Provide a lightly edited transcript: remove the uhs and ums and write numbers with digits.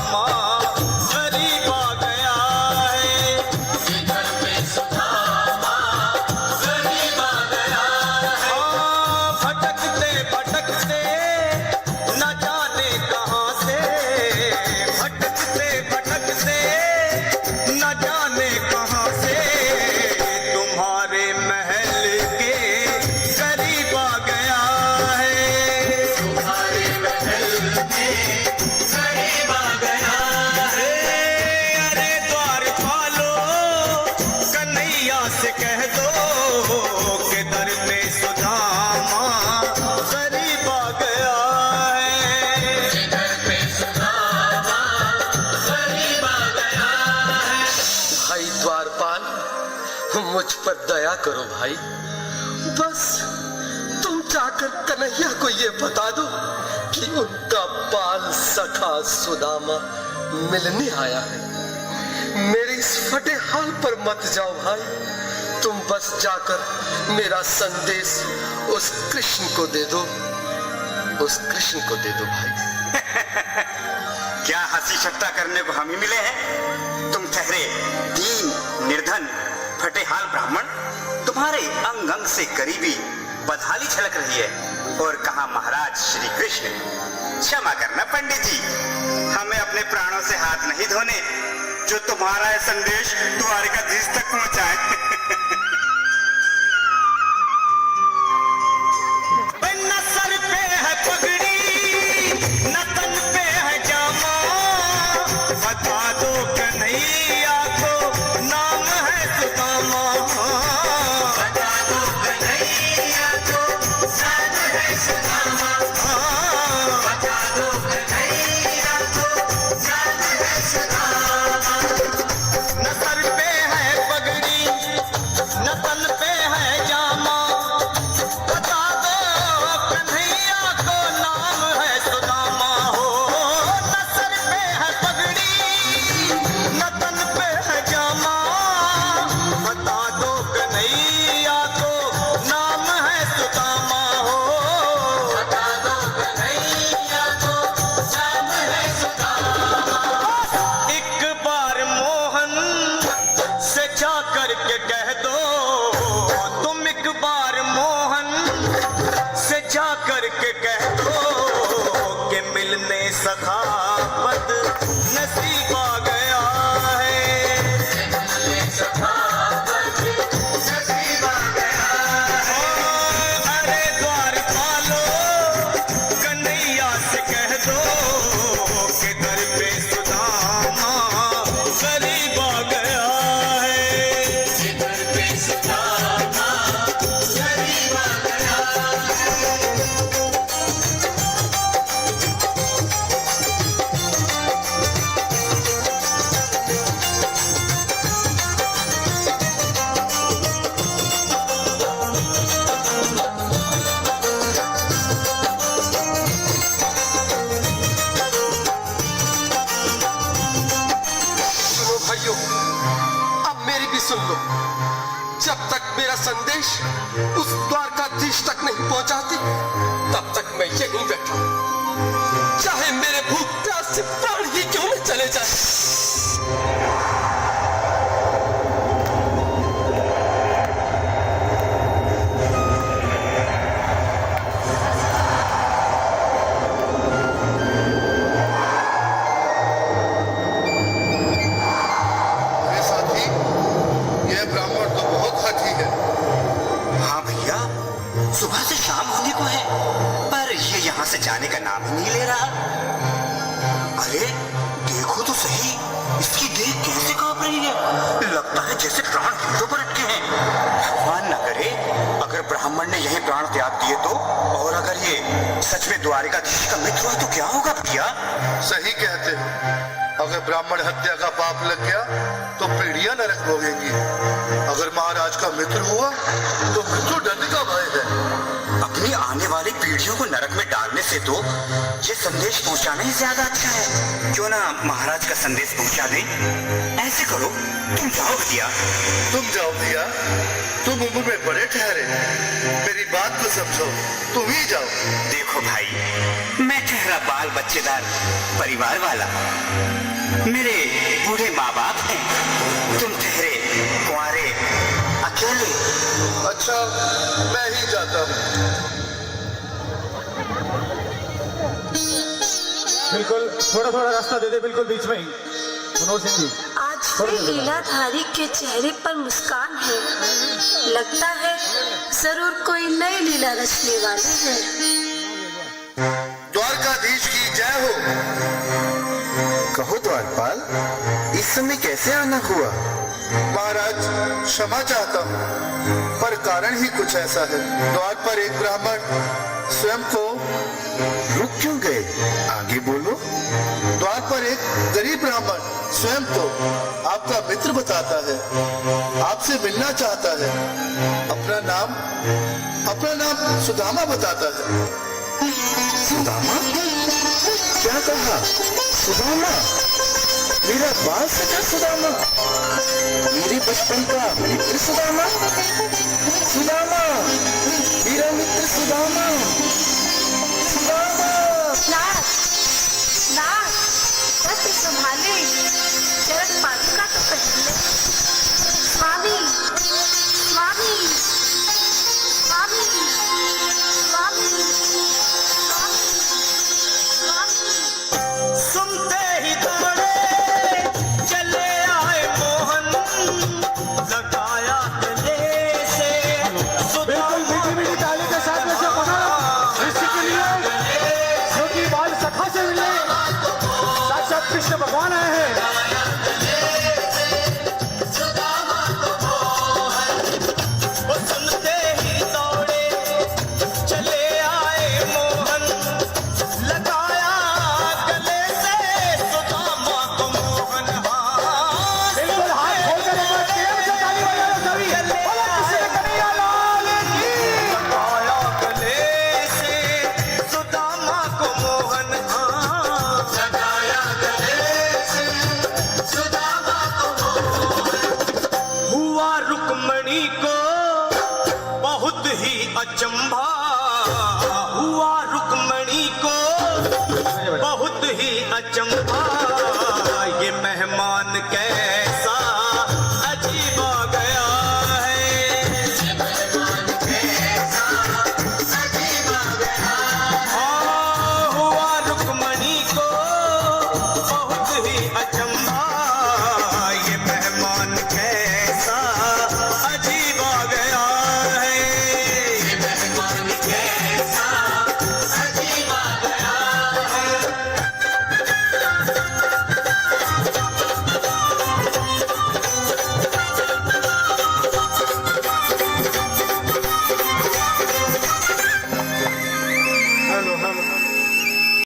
सुदामा गरीब आ गया है। घर पे सुदामा गरीब आ गया है। भटकते भटकते न जाने कहाँ से, भटकते भटकते न जाने कहाँ से तुम्हारे महल के करीब आ गया है। तुम्हारे महल के करीब आ गया है। अरे द्वारपालो कन्हैया से कह दो कि दर पे सुदामा गरीब आ गया है। दर पे सुदामा गरीब आ गया है। भाई द्वारपाल, मुझ पर दया करो भाई। बस तुम जाकर कन्हैया को ये बता दो कि उनका बाल सखा सुदामा मिलने आया है। मेरे इस फटे हाल पर मत जाओ भाई। तुम बस जाकर मेरा संदेश उस कृष्ण को दे दो, उस कृष्ण को दे दो भाई। क्या हंसी ठट्टा करने को हम ही मिले हैं? तुम ठहरे दीन निर्धन फटेहाल ब्राह्मण, तुम्हारे अंग अंग से गरीबी बदहाली छलक रही है। और कहा महाराज श्री कृष्ण। क्षमा करना पंडित जी, हमें अपने प्राणों से हाथ नहीं धोने जो तुम्हारा यह संदेश द्वारिकाधीश तक पहुंचाए। न सर पे है पगड़ी न तन पे है जामा, बता दो कन्हैया को नाम है सुदामा। बता दो कन्हैया को नाम है सुदामा। बता दो कन्हैया को नाम है सुदामा। न सर पे है पगड़ी न तन पे है जामा, बता दो कन्हैया को नाम है सुदामा। हो न सर पे है पगड़ी न तन पे है जामा, बता दो कन्हैया को नाम है सुदामा। हो बता दो कन्हैया को नाम है सुदामा। एक बार मोहन से जा करके कह दो, तुम एक बार मोहन से जा करके कह दो कि मिलने सखावत नसीब आ गया है। मिलने सखावत नसीब आ गया है। अरे द्वारपालो कन्हैया से कह दो कि दर पे सुदामा गरीब आ गया है। दर पे सुदामा गरीब आ गया है। सुनो भाइयों, अब मेरी भी सुन लो। जब तक मेरा संदेश उस द्वारकाधीश तक नहीं पहुंचाती तब तक मैं यहीं बैठा हूं, चाहे मेरे भूख प्यास से प्राण ही क्यों न चले जाए। अरे साथी, यह ब्राह्मण तो बहुत हाथी है। हाँ भैया, सुबह से शाम होने को है पर ये यहाँ से जाने का नाम ही नहीं ले रहा। अरे देखो तो सही, इसकी देह कैसे कांप रही है। लगता है जैसे प्राण हीरों पर अटके हैं। भगवान न करे अगर ब्राह्मण ने यही प्राण त्याग दिए तो, और अगर ये सच में द्वारिकाधीश का मित्र हुआ तो क्या होगा भैया? सही कहते हो, अगर ब्राह्मण हत्या का पाप लग गया तो पीढ़ियां नरक भोगेंगी। अगर महाराज का मित्र हुआ तो मृत्यु दंड का भय है। अपनी आने वाली पीढ़ियों को नरक में डालने से तो ये संदेश पहुंचाना ही ज्यादा अच्छा है। क्यों क्यों ना महाराज का संदेश पहुंचा दें। ऐसे करो, तुम जाओ भैया। तुम जाओ भैया, तुम उम्र में बड़े ठहरे, मेरी बात को समझो, तुम ही जाओ। देखो भाई, मैं ठहरा बाल बच्चेदार परिवार वाला, मेरे बूढ़े माँ बाप हैं, तुम ठहरे कुंवारे अकेले। अच्छा, मैं ही जाता हूँ। बिल्कुल, थोड़ा थोड़ा रास्ता दे दे, बिल्कुल बीच में ही। मनोज सिंह जी, आज भी लीलाधारी के चेहरे पर मुस्कान है। लगता है जरूर कोई नई लीला रचने वाले हैं। द्वारकाधीश की जय हो। कहो द्वारपाल, इस समय कैसे आना हुआ? महाराज, क्षमा चाहता हूँ, पर कारण ही कुछ ऐसा है। द्वार पर एक ब्राह्मण स्वयं को रुक क्यों गए? आगे बोलो। द्वार पर एक गरीब ब्राह्मण स्वयं तो आपका मित्र बताता है, आपसे मिलना चाहता है। अपना नाम सुदामा बताता है। सुदामा? क्या कहा? सुदामा? मेरा बाल सखा सुदामा? मेरे बचपन का मित्र सुदामा? सुदामा, मेरा मित्र सुदामा। सुदामा! नाथ, नाथ, पति संभाले, चरण पादुका तो पहले। स्वामी, स्वामी, स्वामी, स्वामी, स्वामी, स्वामी। सुनते ही दौड़े चले आए मोहन, लगाया गले से बिल्कुल मीठी मीठी ताली के साथ में से मना ऋषि के लिए, जो कि बाल सखा से मिलने साक्षात कृष्ण भगवान आए हैं। वो सुनते ही दौड़े चले आए मोहन, लगाया गले से सुदामा को मोहन। हाँ, बिल्कुल हाथ खोलकर एक बार प्रेम से ताली बजाओ सभी। बोलो कृष्ण कन्हैया लाल की। लगाया गले से सुदामा को मोहन। हाँ, लगाया गले से सुदामा को मोहन। हुआ रुक्मणी को बहुत ही अचंभा, हुआ रुक्मणी को बहुत ही अचंभा। ये मेहमान कैसे